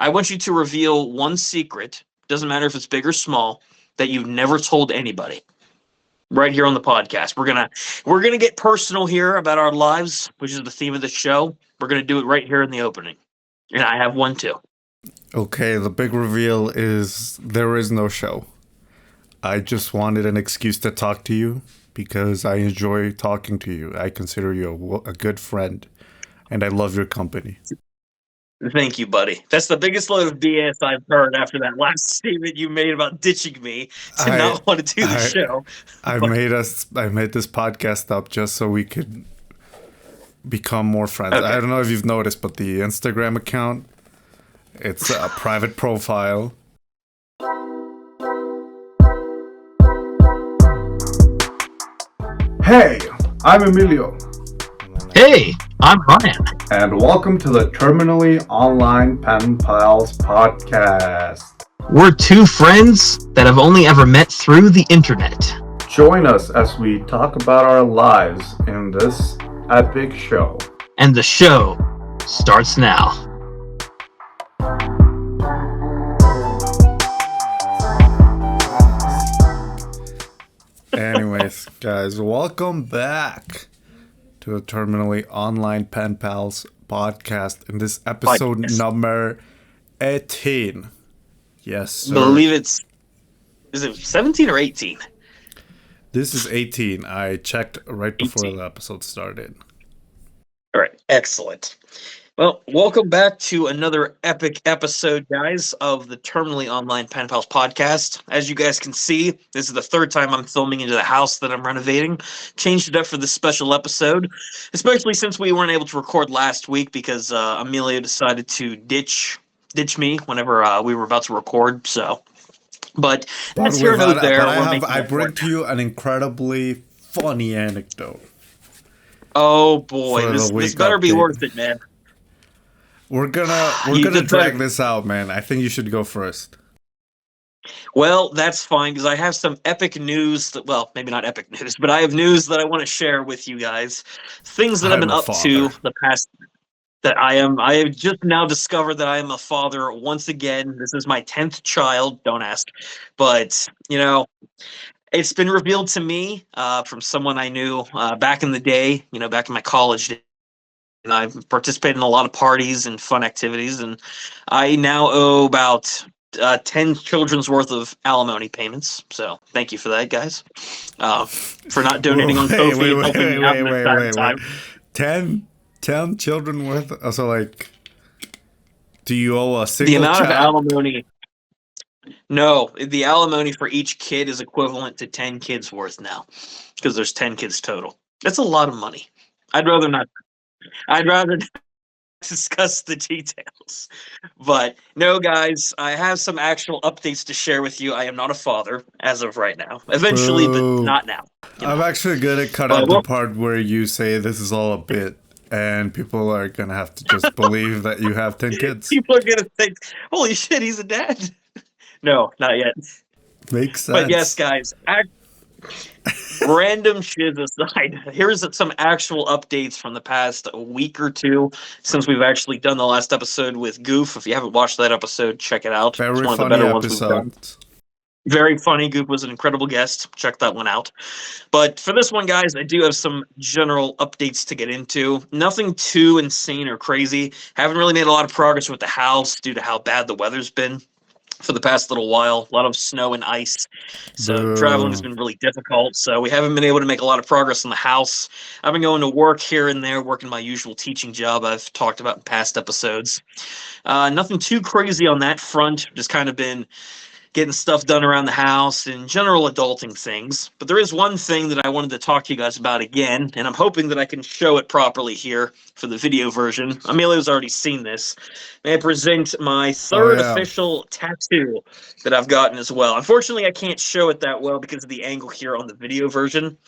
I want you to reveal one secret, doesn't matter if it's big or small, that you've never told anybody. Right here on the podcast. We're gonna get personal here about our lives, which is the theme of the show. We're gonna do it right here in the opening. And I have one too. Okay, the big reveal is there is no show. I just wanted an excuse to talk to you because I enjoy talking to you. I consider you a good friend, and I love your company. Thank you, buddy. That's the biggest load of BS I've heard after that last statement you made about ditching me to not want to do the show. I made this podcast up just so we could become more friends. Okay. I don't know if you've noticed, but the Instagram account, it's a private profile. Hey, I'm Emilio. Hey, I'm Rian. And welcome to the Terminally Online Pen Pals podcast. We're two friends that have only ever met through the internet. Join us as we talk about our lives in this epic show. And the show starts now. Anyways, guys, welcome back to the Terminally Online Pen Pals podcast. In this episode number 18. Yes, sir. I believe is it 17 or 18? This is 18. I checked right before 18. The episode started. All right, excellent. Well, welcome back to another epic episode, guys, of the Terminally Online Pen Pals podcast. As you guys can see, this is the third time I'm filming into the house that I'm renovating. Changed it up for this special episode, especially since we weren't able to record last week because Emilio decided to ditch me whenever we were about to record. So, but that's here and there. I bring to you an incredibly funny anecdote. Oh boy, this better be worth it, man. We're gonna drag this out, man. I think you should go first. Well, that's fine because I have some epic news. Maybe not epic news, but I have news that I want to share with you guys. Things that I've been up to the past. I have just now discovered that I am a father once again. This is my 10th child. Don't ask, but it's been revealed to me from someone I knew back in the day. Back in my college days. And I've participated in a lot of parties and fun activities, and I now owe about 10 children's worth of alimony payments. So thank you for that, guys, for not donating on Kofi and helping me out in time. 10 children worth? So, do you owe a single The amount child? of alimony... No, the alimony for each kid is equivalent to 10 kids worth now, because there's 10 kids total. That's a lot of money. I'd rather not discuss the details. But no, guys, I have some actual updates to share with you. I am not a father as of right now. Eventually, but not now. I'm actually going to cut out the part where you say this is all a bit, and people are going to have to just believe that you have 10 kids. People are going to think, holy shit, he's a dad. No, not yet. Makes sense. But yes, guys, random shit aside, here's some actual updates from the past week or two since we've actually done the last episode with Goof. If you haven't watched that episode, check it out. It's one of the better ones we've done. Very funny. Goof was an incredible guest. Check that one out. But for this one, guys, I do have some general updates to get into. Nothing too insane or crazy. Haven't really made a lot of progress with the house due to how bad the weather's been for the past little while. A lot of snow and ice. So traveling has been really difficult. So we haven't been able to make a lot of progress in the house. I've been going to work here and there, working my usual teaching job I've talked about in past episodes. Nothing too crazy on that front. Just kind of been getting stuff done around the house and general adulting things. But there is one thing that I wanted to talk to you guys about again, and I'm hoping that I can show it properly here for the video version. Emilio's already seen this. May I present my third official tattoo that I've gotten as well. Unfortunately, I can't show it that well because of the angle here on the video version.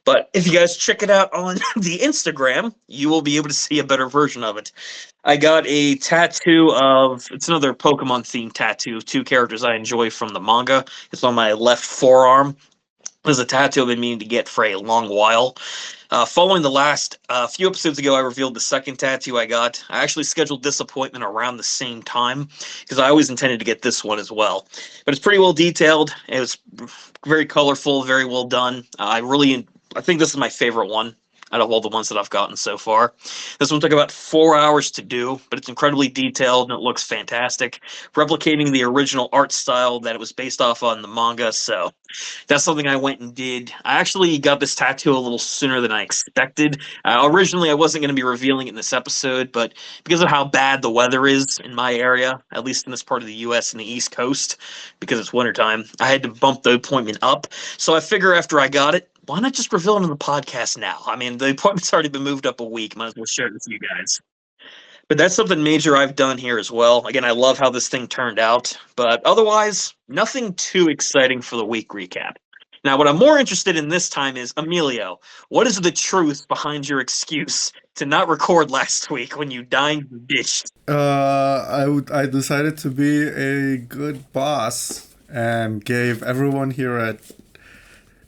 But if you guys check it out on the Instagram, you will be able to see a better version of it. I got a tattoo of, it's another Pokemon themed tattoo of two characters I enjoy from the manga. It's on my left forearm. This is a tattoo I've been meaning to get for a long while. Following the last few episodes ago, I revealed the second tattoo I got. I actually scheduled this appointment around the same time because I always intended to get this one as well. But it's pretty well detailed. It was very colorful, very well done. I think this is my favorite one out of all the ones that I've gotten so far. This one took about 4 hours to do, but it's incredibly detailed and it looks fantastic, replicating the original art style that it was based off on the manga. So that's something I went and did. I actually got this tattoo a little sooner than I expected. Originally, I wasn't going to be revealing it in this episode, but because of how bad the weather is in my area, at least in this part of the U.S. and the East Coast, because it's wintertime, I had to bump the appointment up. So I figure after I got it, why not just reveal it on the podcast now? I mean, the appointment's already been moved up a week. Might as well share it with you guys. But that's something major I've done here as well. Again, I love how this thing turned out, but otherwise, nothing too exciting for the week recap. Now, what I'm more interested in this time is, Emilio, what is the truth behind your excuse to not record last week when you dined and dished? I decided to be a good boss and gave everyone here at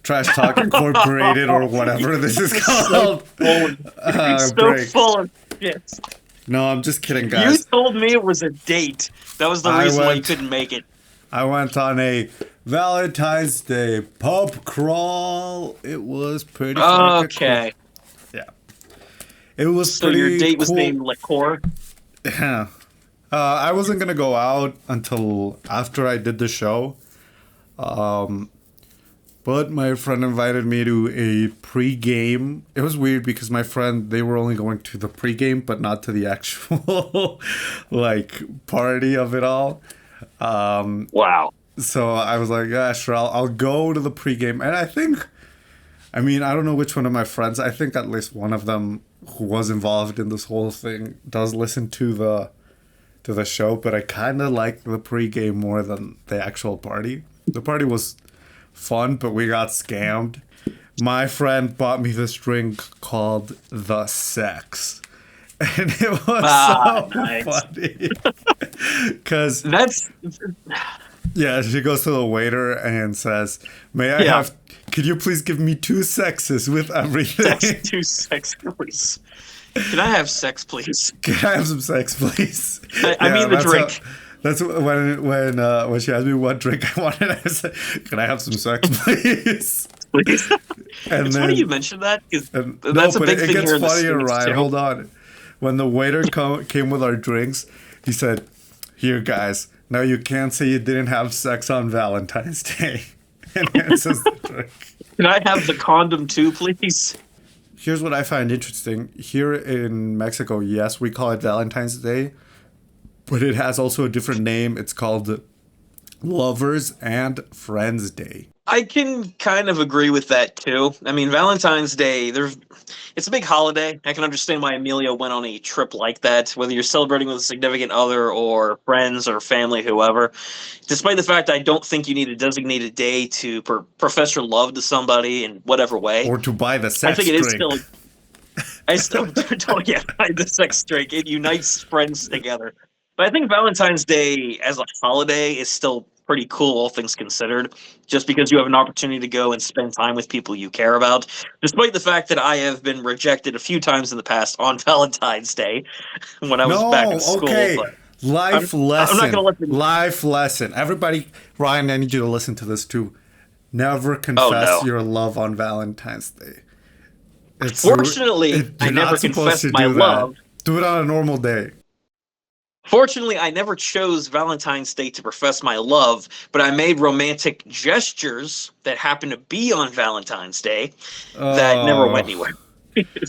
Trash Talk Incorporated or whatever this is called Full of shit. No, I'm just kidding, guys. You told me it was a date. That was the reason why you couldn't make it. I went on a Valentine's Day pub crawl. It was pretty okay. Cool. Yeah. It was so pretty your date was cool. named Liqueur? Yeah. I wasn't going to go out until after I did the show. But my friend invited me to a pre-game. It was weird because my friend, they were only going to the pre-game, but not to the actual, like, party of it all. Wow. So I was like, yeah, sure, I'll go to the pre-game. And I don't know which one of my friends, I think at least one of them who was involved in this whole thing does listen to the show, but I kind of like the pre-game more than the actual party. The party was fun, but we got scammed. My friend bought me this drink called The Sex. And it was nice. Funny. Because that's... Yeah, she goes to the waiter and says, could you please give me 2 sexes with everything? 2 sex, please. Can I have sex, please? Can I have some sex, please? I mean the drink. That's when she asked me what drink I wanted. I said, "Can I have some sex, please?" Please. And it's then, funny you mentioned that because that's a big thing here in the It gets funnier, Ryan. Too. Hold on. When the waiter came with our drinks, he said, "Here, guys. Now you can't say you didn't have sex on Valentine's Day." And this is the drink. Can I have the condom too, please? Here's what I find interesting. Here in Mexico, yes, we call it Valentine's Day. But it has also a different name. It's called Lovers and Friends Day. I can kind of agree with that too. I mean, Valentine's Day, it's a big holiday. I can understand why Emilio went on a trip like that, whether you're celebrating with a significant other or friends or family, whoever. Despite the fact I don't think you need a designated day to profess your love to somebody in whatever way. Or to buy the sex drink. I think it is still... I still don't buy the sex drink. It unites friends together. But I think Valentine's Day as a holiday is still pretty cool, all things considered, just because you have an opportunity to go and spend time with people you care about, despite the fact that I have been rejected a few times in the past on Valentine's Day when I was back in school. Okay. Life lesson. I'm not going to let Life lesson. Everybody, Ryan, I need you to listen to this too. Never confess your love on Valentine's Day. Fortunately, I never confessed my love. Do it on a normal day. Fortunately, I never chose Valentine's Day to profess my love, but I made romantic gestures that happened to be on Valentine's Day that never went anywhere.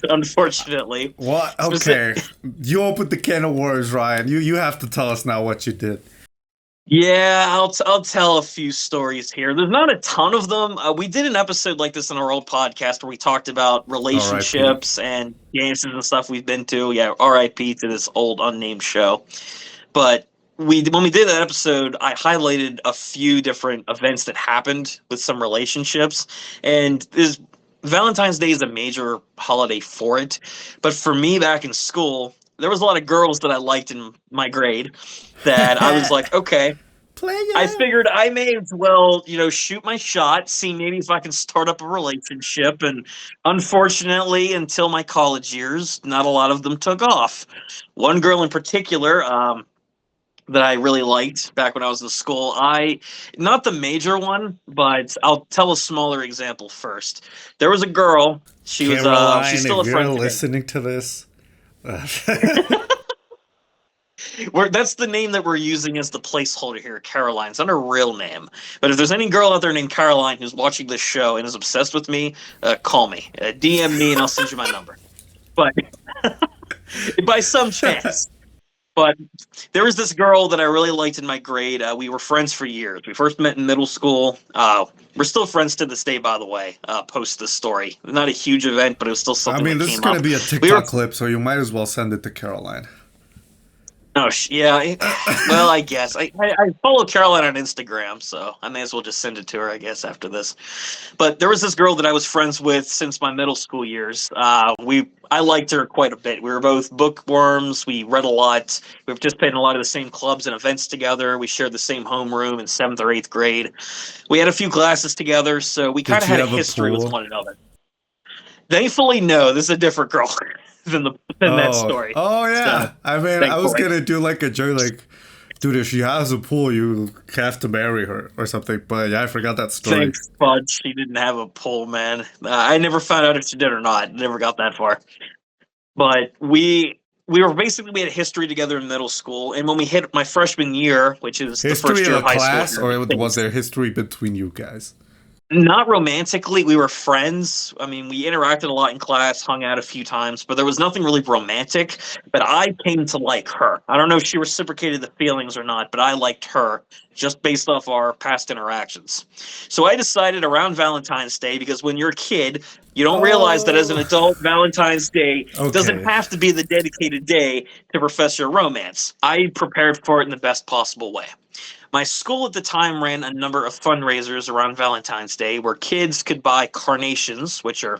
Unfortunately. What? Okay. You opened the can of worms, Ryan. You have to tell us now what you did. Yeah, I'll tell a few stories here. There's not a ton of them. We did an episode like this on our old podcast where we talked about relationships and games and stuff we've been to. Yeah, R.I.P. to this old unnamed show. But when we did that episode, I highlighted a few different events that happened with some relationships. And Valentine's Day is a major holiday for it. But for me back in school, there was a lot of girls that I liked in my grade that I was like, okay, I figured I may as well, shoot my shot, see maybe if I can start up a relationship. And unfortunately, until my college years, not a lot of them took off. One girl in particular, that I really liked back when I was in school. Not the major one, but I'll tell a smaller example first. There was a girl. She's Caroline, still a if you're friend today. listening to this, That's the name that we're using as the placeholder here, Caroline. It's not her real name. But if there's any girl out there named Caroline who's watching this show and is obsessed with me, call me. DM me and I'll send you my number. But by some chance. But there was this girl that I really liked in my grade. We were friends for years. We first met in middle school. We're still friends to this day, by the way, post this story. Not a huge event, but it was still something that came up. this is going to be a TikTok clip, so you might as well send it to Caroline. Oh, yeah. Well, I guess. I follow Caroline on Instagram, so I may as well just send it to her, I guess, after this. But there was this girl that I was friends with since my middle school years. I liked her quite a bit. We were both bookworms. We read a lot. We participated in a lot of the same clubs and events together. We shared the same homeroom in 7th or 8th grade. We had a few classes together, so we kind of had a history with one another. Thankfully, no. This is a different girl. than that story. Oh yeah. So, I was gonna do like a joke, like, dude, if she has a pool, you have to marry her or something. But yeah, I forgot that story. Thanks, Fudge. She didn't have a pool, man. I never found out if she did or not. Never got that far. But we had a history together in middle school, and when we hit my freshman year, which is history the first year of high class, school, or was there history between you guys? Not romantically. We were friends. I mean, we interacted a lot in class, hung out a few times, but there was nothing really romantic. But I came to like her. I don't know if she reciprocated the feelings or not, but I liked her just based off our past interactions. So I decided around Valentine's Day, because when you're a kid, you don't realize that as an adult, Valentine's Day doesn't have to be the dedicated day to profess your romance. I prepared for it in the best possible way. My school at the time ran a number of fundraisers around Valentine's Day where kids could buy carnations, which are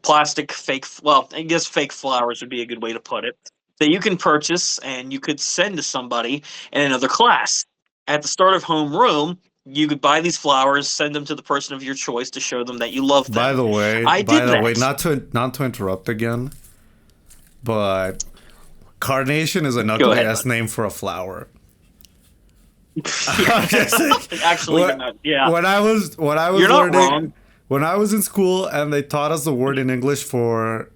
plastic fake flowers would be a good way to put it, that you can purchase and you could send to somebody in another class. At the start of homeroom, you could buy these flowers, send them to the person of your choice to show them that you love them. By the way, not to interrupt again, but carnation is an ugly ass name for a flower. Actually, yeah. When I was You're not wrong. When I was in school and they taught us the word in English for,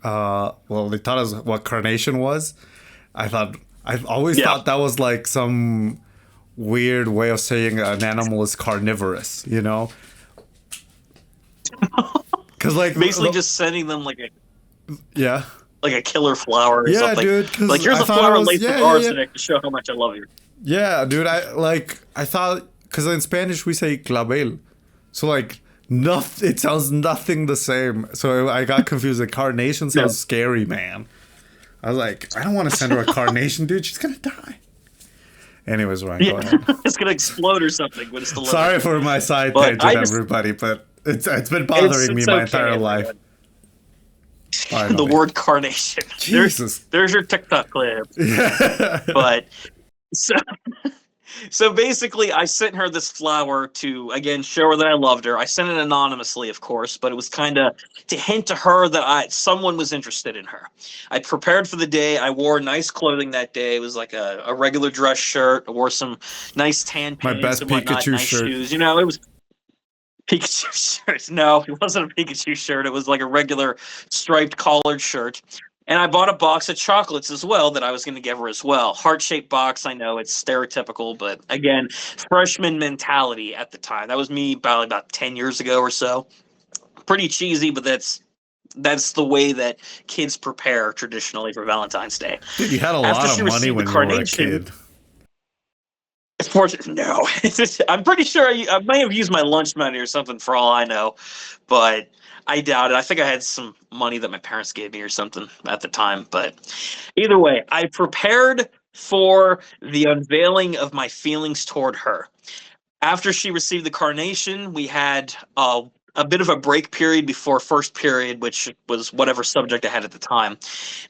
they taught us what carnation was. I've always thought that was like some weird way of saying an animal is carnivorous, you know? Because like basically just sending them like a killer flower or something. Dude, like here's a flower laced with arsenic to show how much I love you. Yeah, dude, I thought, because in Spanish we say clavel, so like it sounds nothing the same. So I got confused. The carnation sounds scary, man. I was like, I don't want to send her a carnation, dude. She's gonna die. Anyways, Ryan, go ahead. It's gonna explode or something when it's delivered. Sorry for my side tangent, everybody, but it's been bothering me my entire life. The word carnation. Jesus. There's your TikTok clip. But so basically, I sent her this flower to, again, show her that I loved her. I sent it anonymously, of course, but it was kind of to hint to her that someone was interested in her. I prepared for the day. I wore nice clothing that day. It was like a regular dress shirt. I wore some nice tan pants. My best Pikachu shirt. Shoes. You know, it was Pikachu shirt. No, it wasn't a Pikachu shirt. It was like a regular striped collared shirt. And I bought a box of chocolates as well that I was going to give her as well. Heart-shaped box. I know it's stereotypical, but again, freshman mentality at the time. That was me about 10 years ago or so. Pretty cheesy, but that's the way that kids prepare traditionally for Valentine's Day. Dude, you had a lot of money when you were a kid. No, I'm pretty sure I may have used my lunch money or something for all I know, but I doubt it. I think I had some money that my parents gave me or something at the time. But either way, I prepared for the unveiling of my feelings toward her. After she received the carnation, we had a a bit of a break period before first period, which was whatever subject I had at the time.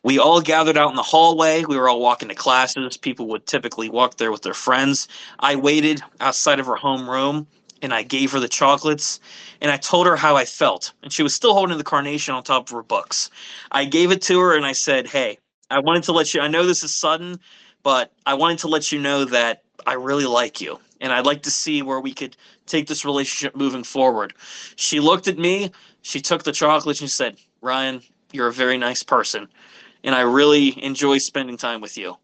We all gathered out in the hallway. We were all walking to classes. People would typically walk there with their friends. I waited outside of her homeroom and I gave her the chocolates and I told her how I felt. And she was still holding the carnation on top of her books. I gave it to her and I said, "Hey, I wanted to let you, I know this is sudden, but I wanted to let you know that I really like you. And I'd like to see where we could take this relationship moving forward." She looked at me, she took the chocolate, and she said, "Ryan, you're a very nice person, and I really enjoy spending time with you,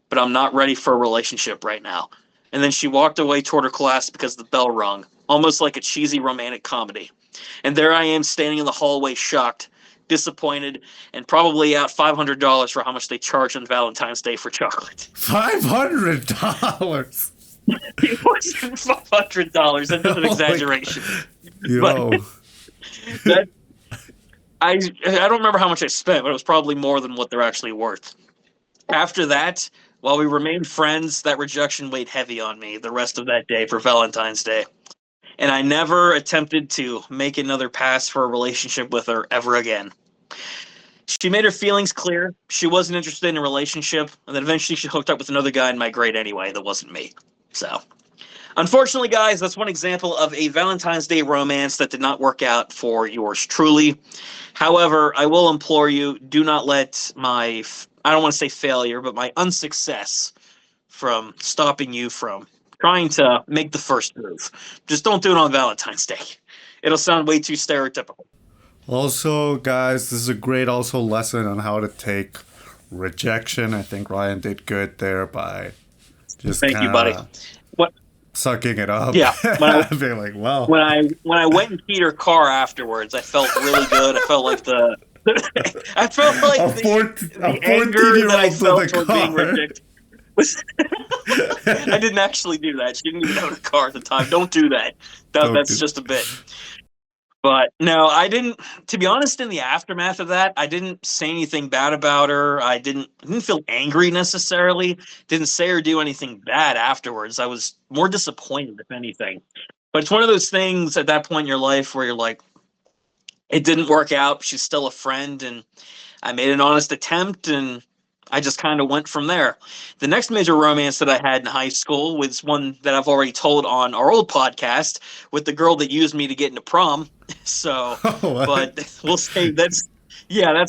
but I'm not ready for a relationship right now." And then she walked away toward her class because the bell rung, almost like a cheesy romantic comedy. And there I am standing in the hallway, shocked, disappointed, and probably out $500 for how much they charge on Valentine's Day for chocolate. $500. It wasn't $500. That's an exaggeration. Yo. That, I don't remember how much I spent, but it was probably more than what they're actually worth. After that, while we remained friends, that rejection weighed heavy on me the rest of that day for Valentine's Day. And I never attempted to make another pass for a relationship with her ever again. She made her feelings clear. She wasn't interested in a relationship, and then eventually she hooked up with another guy in my grade anyway that wasn't me. So, unfortunately, guys, that's one example of a Valentine's Day romance that did not work out for yours truly. However, I will implore you, do not let my, I don't want to say failure, but my unsuccess from stopping you from trying to make the first move. Just don't do it on Valentine's Day. It'll sound way too stereotypical. Also, guys, this is a great also lesson on how to take rejection. I think Ryan did good there by just Thank you, buddy. What? Sucking it up. Yeah. Being like, well. When I went and keyed her car afterwards, I felt really good. I felt like the anger that I felt toward being rejected. I didn't actually do that. She didn't even own a car at the time. Don't do that. That's just a bit. But no, I didn't. To be honest, in the aftermath of that, I didn't say anything bad about her. I didn't feel angry necessarily. Didn't say or do anything bad afterwards. I was more disappointed, if anything. But it's one of those things at that point in your life where you're like, it didn't work out. She's still a friend, and I made an honest attempt, and I just kind of went from there. The next major romance that I had in high school was one that I've already told on our old podcast with the girl that used me to get into prom. So, but we'll say that's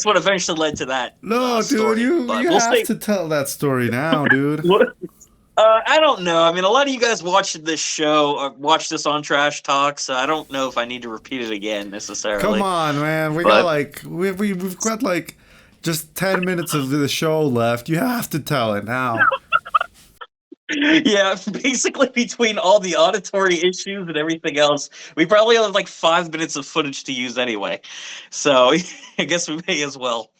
what eventually led to that. No, dude, you have to tell that story now, dude. I don't know. I mean, a lot of you guys watched this show, or watched this on Trash Talk, so I don't know if I need to repeat it again necessarily. Come on, man. We've got like just 10 minutes of the show left. You have to tell it now. Yeah, basically between all the auditory issues and everything else, we probably have like 5 minutes of footage to use anyway. So I guess we may as well.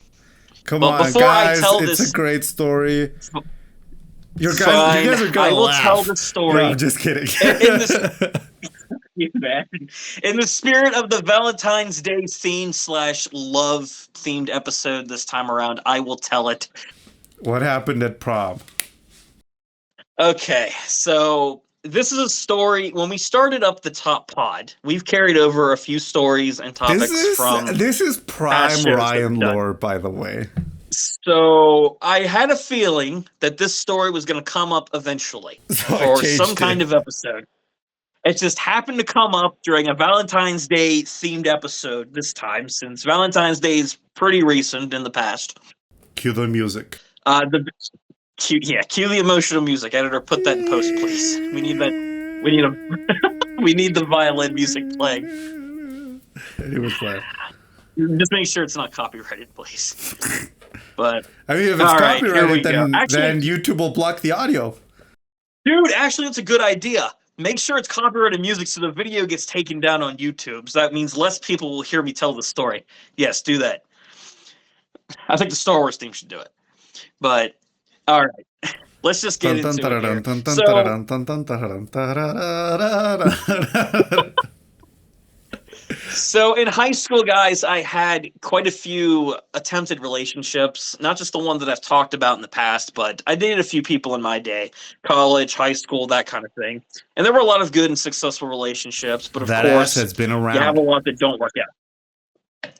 Come on, guys. It's a great story. You guys are gonna I will laugh. tell the story. No, I'm just kidding. In the spirit of the Valentine's Day theme / love themed episode this time around, I will tell it. What happened at prom? Okay, so this is a story. When we started up the top pod, we've carried over a few stories and topics from. This is prime Ryan lore, by the way. So I had a feeling that this story was going to come up eventually or some kind of episode. It just happened to come up during a Valentine's Day themed episode this time, since Valentine's Day is pretty recent in the past. Cue the music. Cue the emotional music. Editor, put that in post, please. We need that. We need the violin music playing. It was playing. Just make sure it's not copyrighted, please. But I mean, if it's copyrighted, then YouTube will block the audio. Dude, actually, that's a good idea. Make sure it's copyrighted music so the video gets taken down on YouTube. So that means less people will hear me tell the story. Yes, do that. I think the Star Wars team should do it. But, all right. Let's just get into it. So in high school, guys, I had quite a few attempted relationships, not just the one that I've talked about in the past, but I dated a few people in my day, college, high school, that kind of thing. And there were a lot of good and successful relationships, but of That ass course, has been you have around. a lot that don't work out.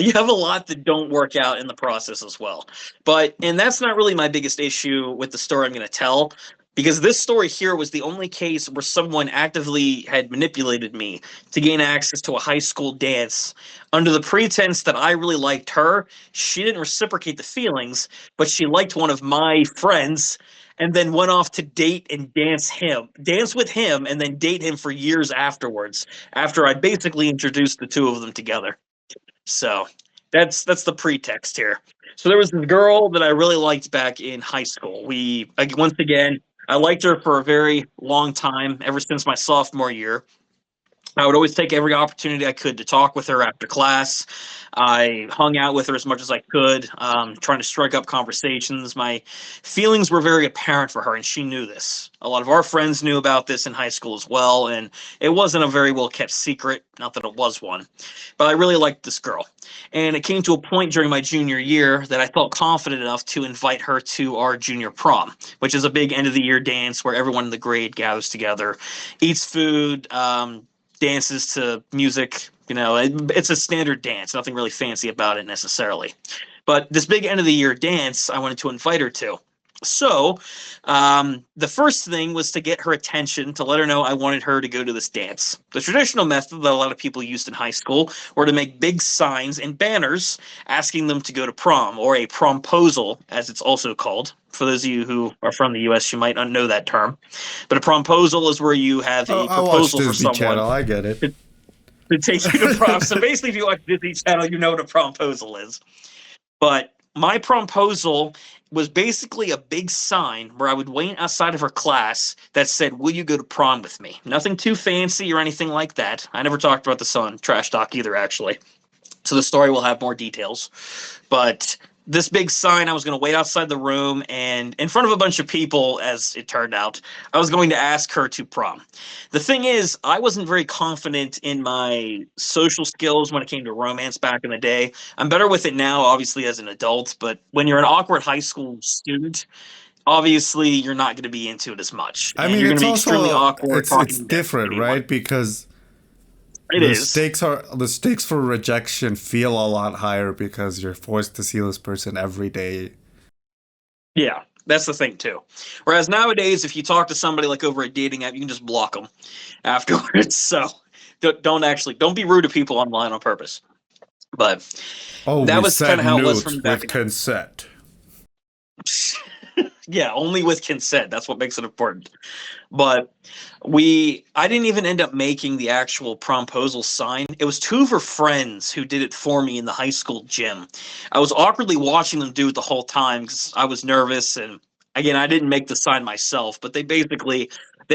You have a lot that don't work out in the process as well. And that's not really my biggest issue with the story I'm going to tell, because this story here was the only case where someone actively had manipulated me to gain access to a high school dance under the pretense that I really liked her. She didn't reciprocate the feelings, but she liked one of my friends and then went off to date and dance with him, and then date him for years afterwards, after I basically introduced the two of them together. So that's the pretext here. So there was this girl that I really liked back in high school. Once again, I liked her for a very long time, ever since my sophomore year. I would always take every opportunity I could to talk with her after class. I hung out with her as much as I could, trying to strike up conversations. My feelings were very apparent for her, and she knew this. A lot of our friends knew about this in high school as well, and it wasn't a very well kept secret. Not that it was one, but I really liked this girl. And it came to a point during my junior year that I felt confident enough to invite her to our junior prom, which is a big end of the year dance where everyone in the grade gathers together, eats food, dances to music. It's a standard dance, nothing really fancy about it necessarily. But this big end of the year dance, I wanted to invite her to. So the first thing was to get her attention, to let her know I wanted her to go to this dance. The traditional method that a lot of people used in high school were to make big signs and banners asking them to go to prom, or a promposal, as it's also called. For those of you who are from the US, you might not know that term. But a promposal is where you have Oh, a I watch proposal for Disney someone Channel. I get it. to take you to prom. So basically, if you watch Disney Channel, you know what a promposal is. But my promposal was basically a big sign where I would wait outside of her class that said, "Will you go to prom with me?" Nothing too fancy or anything like that. I never talked about this on Trash Talk either, actually. So the story will have more details. But this big sign, I was going to wait outside the room, and in front of a bunch of people, as it turned out, I was going to ask her to prom. The thing is, I wasn't very confident in my social skills when it came to romance back in the day. I'm better with it now, obviously, as an adult, but when you're an awkward high school student, obviously you're not going to be into it as much, I and mean, you're going it's to be extremely also awkward it's talking to different, anyone. right? Because It is. the stakes for rejection feel a lot higher because you're forced to see this person every day. Yeah, that's the thing too. Whereas nowadays, if you talk to somebody like over a dating app, you can just block them afterwards. So don't be rude to people online on purpose. But Oh, that we was kind said of how it was for me nudes back with in. consent. Yeah, only with consent. That's what makes it important. But I didn't even end up making the actual promposal sign. It was two of her friends who did it for me in the high school gym. I was awkwardly watching them do it the whole time because I was nervous, and again, I didn't make the sign myself, but they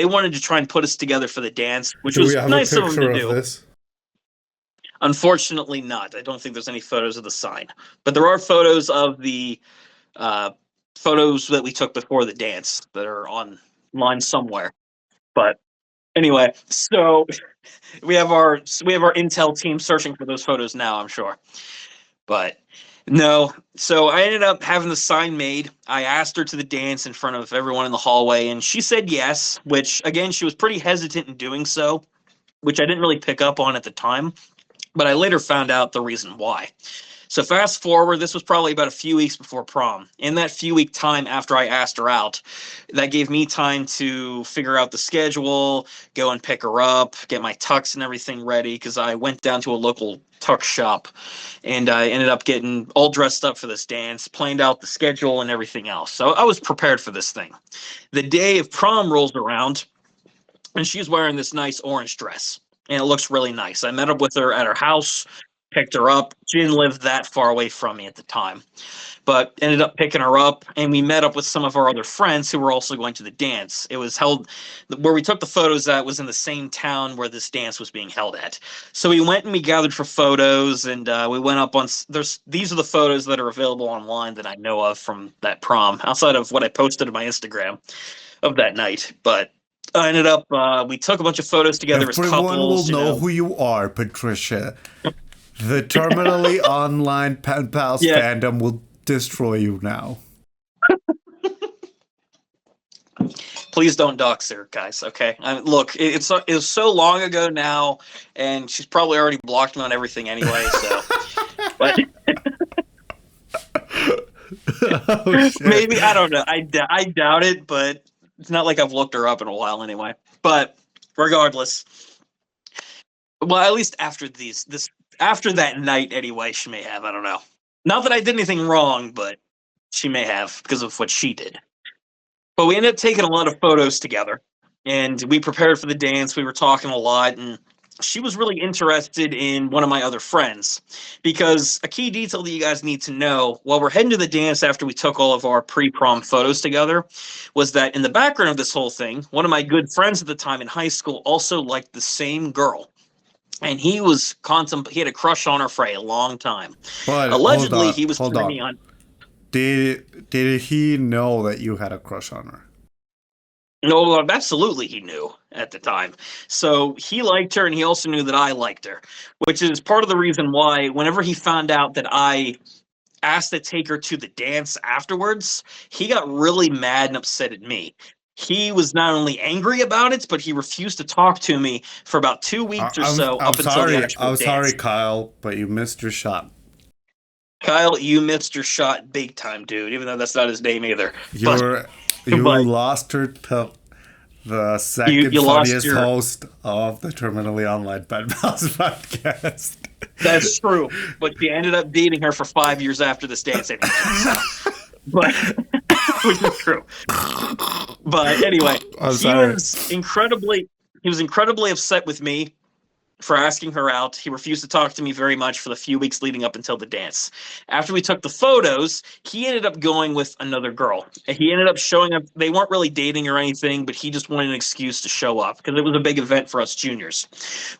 wanted to try and put us together for the dance, which Do we was have a nice of them to picture of do. this? Unfortunately not. I don't think there's any photos of the sign, but there are photos of the uh, photos that we took before the dance that are online somewhere. But anyway, so we have our intel team searching for those photos now, I'm sure. But no, so I ended up having the sign made. I asked her to the dance in front of everyone in the hallway, and she said yes, which again, she was pretty hesitant in doing so, which I didn't really pick up on at the time, but I later found out the reason why. So fast forward, this was probably about a few weeks before prom. In that few week time after I asked her out, that gave me time to figure out the schedule, go and pick her up, get my tux and everything ready, because I went down to a local tux shop and I ended up getting all dressed up for this dance, planned out the schedule and everything else. So I was prepared for this thing. The day of prom rolls around, and she's wearing this nice orange dress, and it looks really nice. I met up with her at her house, picked her up. She didn't live that far away from me at the time, but ended up picking her up, and we met up with some of our other friends who were also going to the dance. It was held where we took the photos at was in the same town where this dance was being held at. So we went and we gathered for photos, and we went up on these are the photos that are available online that I know of from that prom, outside of what I posted on my Instagram of that night. But I ended up, we took a bunch of photos together as Everyone will couples, you know know. who you are, Patricia. The terminally online pen pals Yeah, fandom will destroy you now. please don't dox her, guys. Okay, look, it was so long ago now, and she's probably already blocked me on everything anyway. So, but Oh shit. maybe I don't know. I doubt it, but it's not like I've looked her up in a while anyway. But regardless, well, at least after that night anyway, she may have. I don't know. Not that I did anything wrong, but she may have because of what she did. But we ended up taking a lot of photos together, and we prepared for the dance. We were talking a lot, and she was really interested in one of my other friends because a key detail that you guys need to know while we're heading to the dance after we took all of our pre-prom photos together was that in the background of this whole thing, one of my good friends at the time in high school also liked the same girl. And he had a crush on her for a long time. But Allegedly, he was hold planning on. on. Did he know that you had a crush on her? No, absolutely, he knew at the time. So he liked her, and he also knew that I liked her, which is part of the reason why, whenever he found out that I asked to take her to the dance afterwards, he got really mad and upset at me. He was not only angry about it, but he refused to talk to me for about 2 weeks or so I'm up until the sorry. actual I'm sorry, dance. Kyle, but you missed your shot. Kyle, you missed your shot big time, dude, even though that's not his name either. You But lost her to the you, second you lost funniest your. host of the Terminally Online Pen Pals podcast. That's true, but she ended up dating her for 5 years after this dance anyway. So. But which is true. But anyway, I'm he sorry. was incredibly upset with me for asking her out. He refused to talk to me very much for the few weeks leading up until the dance. After we took the photos, he ended up going with another girl. He ended up showing up. They weren't really dating or anything, but he just wanted an excuse to show up because it was a big event for us juniors.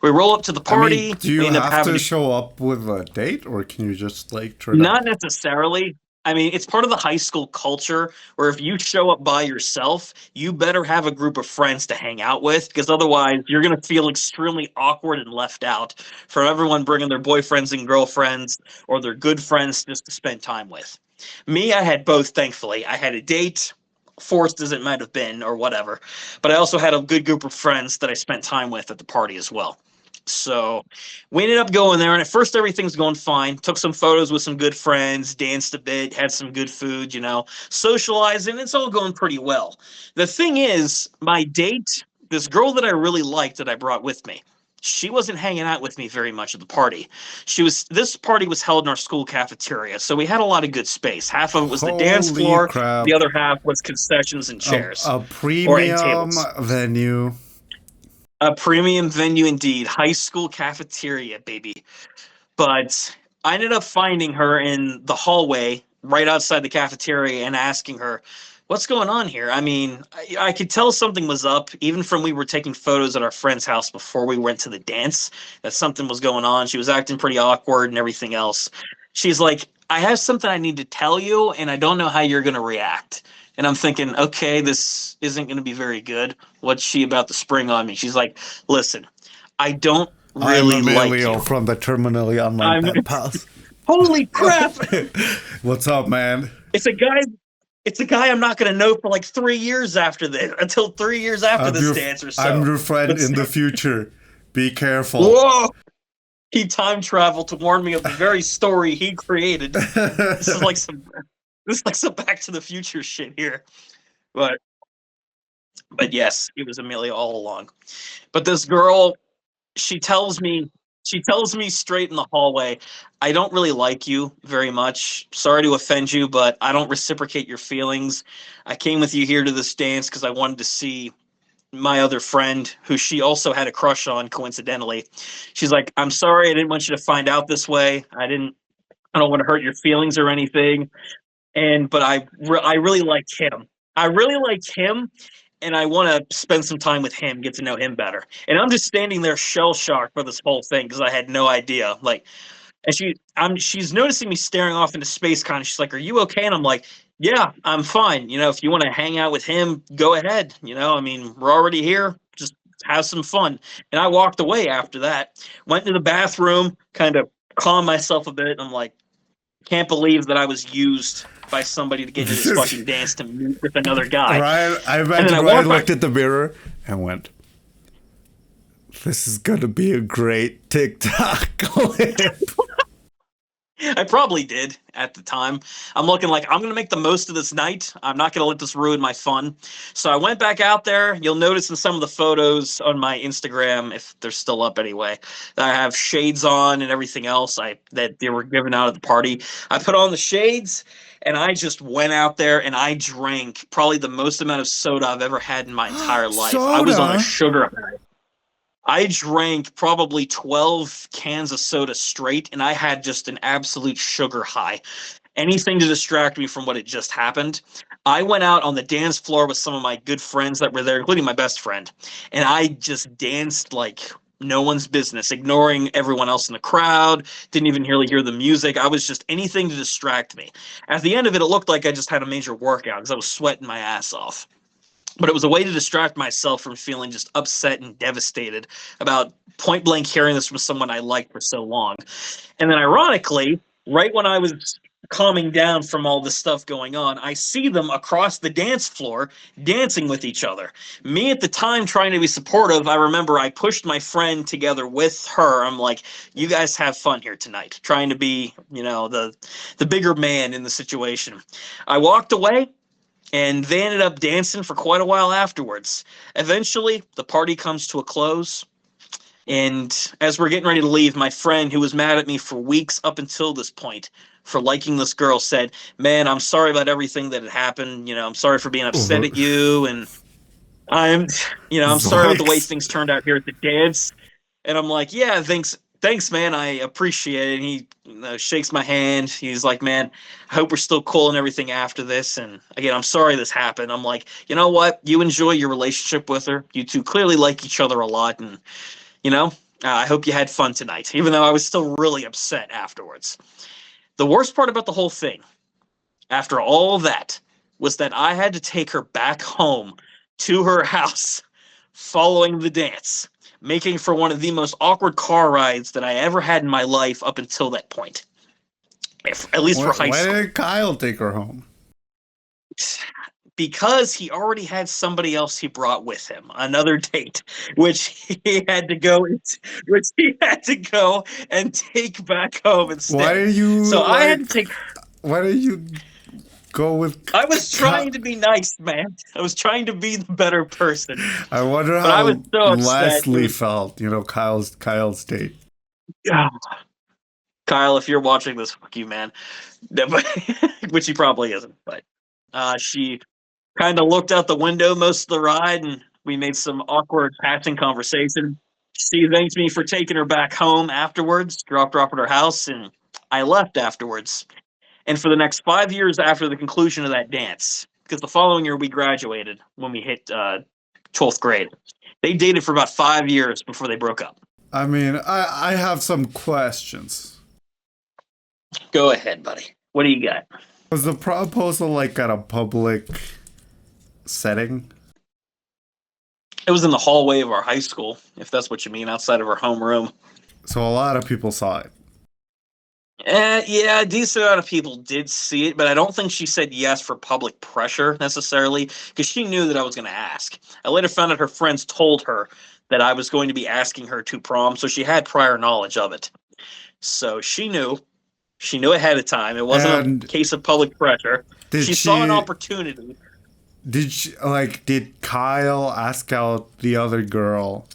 We roll up to the I mean, party. do you We end up have having to show up with a date, or can you just like turn up? Not necessarily. I mean, it's part of the high school culture where if you show up by yourself, you better have a group of friends to hang out with because otherwise you're going to feel extremely awkward and left out from everyone bringing their boyfriends and girlfriends or their good friends just to spend time with. Me, I had both, thankfully. I had a date, forced as it might have been or whatever, but I also had a good group of friends that I spent time with at the party as well. So we ended up going there, and at first everything's going fine. Took some photos with some good friends, danced a bit, had some good food, socializing. It's all going pretty well. The thing is, my date, this girl that I really liked that I brought with me, she wasn't hanging out with me very much at the party. This party was held in our school cafeteria, so we had a lot of good space. Half of it was the dance Holy floor, crap! the other half was concessions and chairs A and premium tables. venue. A premium venue indeed. High school cafeteria, baby. But I ended up finding her in the hallway right outside the cafeteria and asking her, what's going on here? I mean, I could tell something was up, even from we were taking photos at our friend's house before we went to the dance, that something was going on. She was acting pretty awkward and everything else. She's like, I have something I need to tell you, and I don't know how you're going to react. And I'm thinking, okay, this isn't going to be very good. What's she about to spring on me? She's like, listen, I don't I'm really like Emilio you. from the Terminally Online I'm Pen Pals. holy crap! What's up, man? It's a guy. It's a guy I'm not going to know for like 3 years after this, until 3 years after this dance or so. I'm your friend But in the future. Be careful. whoa! He time traveled to warn me of the very story he created. This is like some Back to the Future shit here. But yes, it was Amelia all along. But this girl, she tells me straight in the hallway, I don't really like you very much. Sorry to offend you, but I don't reciprocate your feelings. I came with you here to this dance because I wanted to see my other friend who she also had a crush on coincidentally. She's like, I'm sorry, I didn't want you to find out this way. I don't want to hurt your feelings or anything. But I really like him. I really like him, and I want to spend some time with him, get to know him better. And I'm just standing there shell shocked for this whole thing because I had no idea. Like, and she's noticing me staring off into space, kind of. She's like, "Are you okay?" And I'm like, Yeah, I'm fine. If you want to hang out with him, go ahead. I mean, we're already here. Just have some fun. And I walked away after that, went to the bathroom, kind of calmed myself a bit. I'm like, can't believe that I was used by somebody to get into this fucking dance to meet with another guy. Ryan, I And then imagine I Ryan walked back. looked at the mirror and went, "This is gonna be a great TikTok clip." I probably did at the time. I'm looking like I'm going to make the most of this night. I'm not going to let this ruin my fun. So I went back out there. You'll notice in some of the photos on my Instagram, if they're still up anyway, that I have shades on and everything else that they were given out at the party. I put on the shades and I just went out there and I drank probably the most amount of soda I've ever had in my entire life. I was on a Soda. sugar high. I drank probably 12 cans of soda straight, and I had just an absolute sugar high. Anything to distract me from what had just happened. I went out on the dance floor with some of my good friends that were there, including my best friend, and I just danced like no one's business, ignoring everyone else in the crowd, didn't even really hear the music. I was just anything to distract me. At the end of it, it looked like I just had a major workout because I was sweating my ass off, but it was a way to distract myself from feeling just upset and devastated about point blank hearing this from someone I liked for so long. And then, ironically, right when I was calming down from all this stuff going on, I see them across the dance floor dancing with each other. Me at the time trying to be supportive, I remember I pushed my friend together with her. I'm like, you guys have fun here tonight, trying to be, the bigger man in the situation. I walked away and they ended up dancing for quite a while afterwards. Eventually, the party comes to a close, and as we're getting ready to leave, my friend, who was mad at me for weeks up until this point for liking this girl, said, "Man, I'm sorry about everything that had happened. I'm sorry for being upset at you, and I'm, I'm sorry about the way Zoinks. things turned out here at the dance." And I'm like, "Yeah, thanks, man. I appreciate it." And he shakes my hand. He's like, "Man, I hope we're still cool and everything after this. And again, I'm sorry this happened." I'm like, "You know what? You enjoy your relationship with her. You two clearly like each other a lot, and you know, I hope you had fun tonight." Even though I was still really upset afterwards. The worst part about the whole thing, after all that, was that I had to take her back home to her house following the dance, making for one of the most awkward car rides that I ever had in my life up until that point, at least for high Why school. didn't Kyle take her home? Because he already had somebody else he brought with him, another date, which he had to go, and take back home Why instead. did you So I had to like? take. Why did you go with? I was trying to be nice, man. I was trying to be the better person, I wonder but I was how so upset. It Leslie was, felt. Kyle's date. oh, Kyle, if you're watching this, fuck you, man. Which he probably isn't, but she kind of looked out the window most of the ride, and we made some awkward passing conversation. She thanked me for taking her back home afterwards, dropped her off at her house, and I left afterwards. And for the next 5 years after the conclusion of that dance, because the following year we graduated when we hit 12th grade, they dated for about 5 years before they broke up. I mean, I have some questions. Go ahead, buddy. What do you got? Was the proposal like at a public setting? It was in the hallway of our high school, if that's what you mean, outside of our homeroom. So a lot of people saw it. Yeah, a decent amount of people did see it, but I don't think she said yes for public pressure necessarily, because she knew that I was going to ask. I later found out her friends told her that I was going to be asking her to prom, so she had prior knowledge of it. So she knew. She knew ahead of time. It wasn't a And case of public pressure. did She saw an she? opportunity. Did Kyle ask out the other girl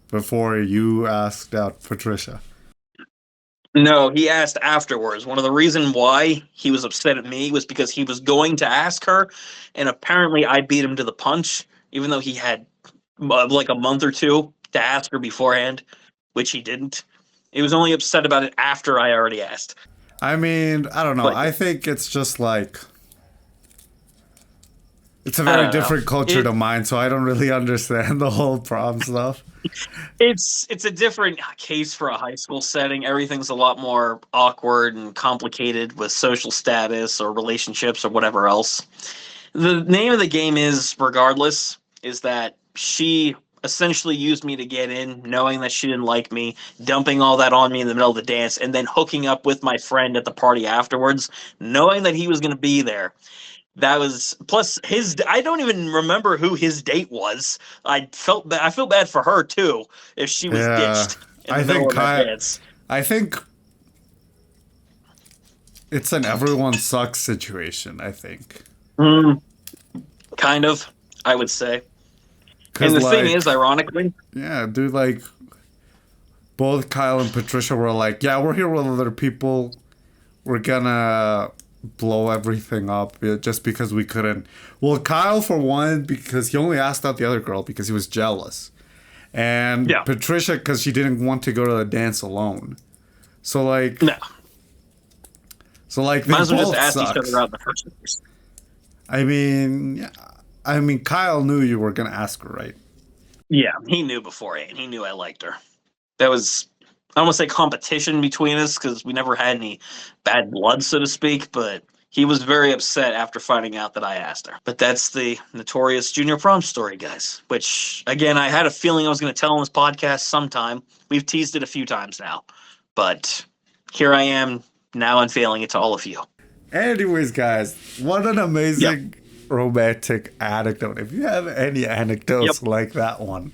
before you asked out Patricia? No, he asked afterwards. One of the reasons why he was upset at me was because he was going to ask her, and apparently I beat him to the punch, even though he had like a month or two to ask her beforehand, which he didn't. He was only upset about it after I already asked. I mean, I don't know. But I think it's just like It's a I very don't know. different culture to mine, so I don't really understand the whole prom stuff. It's a different case for a high school setting. Everything's a lot more awkward and complicated with social status or relationships or whatever else. The name of the game is, regardless, is that she essentially used me to get in, knowing that she didn't like me, dumping all that on me in the middle of the dance, and then hooking up with my friend at the party afterwards, knowing that he was going to be there. That was plus his. I don't even remember who his date was. I felt bad. I feel bad for her too if she was Yeah, ditched in the middle of that dance. I think it's an everyone sucks situation. I think Kind of, I would say. And because the thing like is, ironically, yeah, dude, like both Kyle and Patricia were like, yeah, we're here with other people. We're gonna blow everything up just because we couldn't. Well, Kyle for one because he only asked out the other girl because he was jealous, and yeah, Patricia because she didn't want to go to the dance alone. So like, no, they might as well just both ask suck. each other out in the first place. I mean, yeah, Kyle knew you were gonna ask her, right? Yeah, he knew beforehand. He knew I liked her. That was, I don't want to say competition between us because we never had any bad blood, so to speak, but he was very upset after finding out that I asked her. But that's the notorious junior prom story, guys, which, again, I had a feeling I was going to tell on this podcast sometime. We've teased it a few times now, but here I am now unveiling it to all of you. Anyways, guys, what an amazing romantic anecdote. If you have any anecdotes like that one,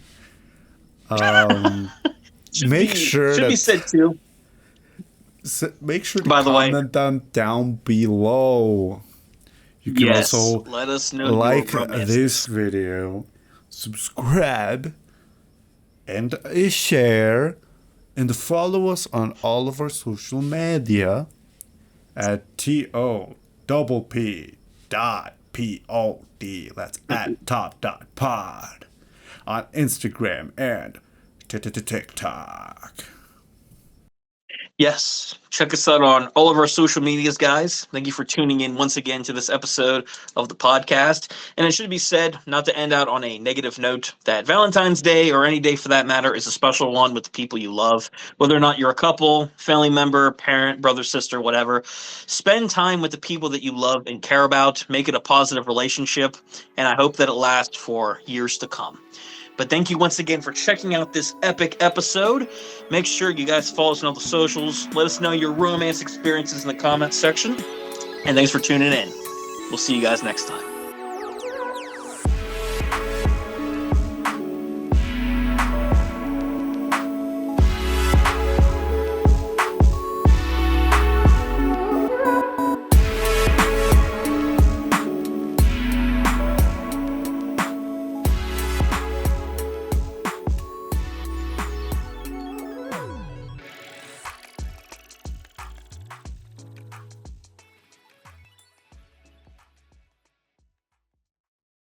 make sure should be said too. Make sure to By the way, comment them down below. You can also let us know like your this video, subscribe, and share, and follow us on all of our social media at TOPP.POD. That's at top.pod on Instagram and TikTok. Yes, check us out on all of our social medias, guys. Thank you for tuning in once again to this episode of the podcast. And it should be said, not to end out on a negative note, that Valentine's Day, or any day for that matter, is a special one with the people you love. Whether or not you're a couple, family member, parent, brother, sister, whatever, spend time with the people that you love and care about. Make it a positive relationship, and I hope that it lasts for years to come. But thank you once again for checking out this epic episode. Make sure you guys follow us on all the socials. Let us know your romance experiences in the comments section. And thanks for tuning in. We'll see you guys next time.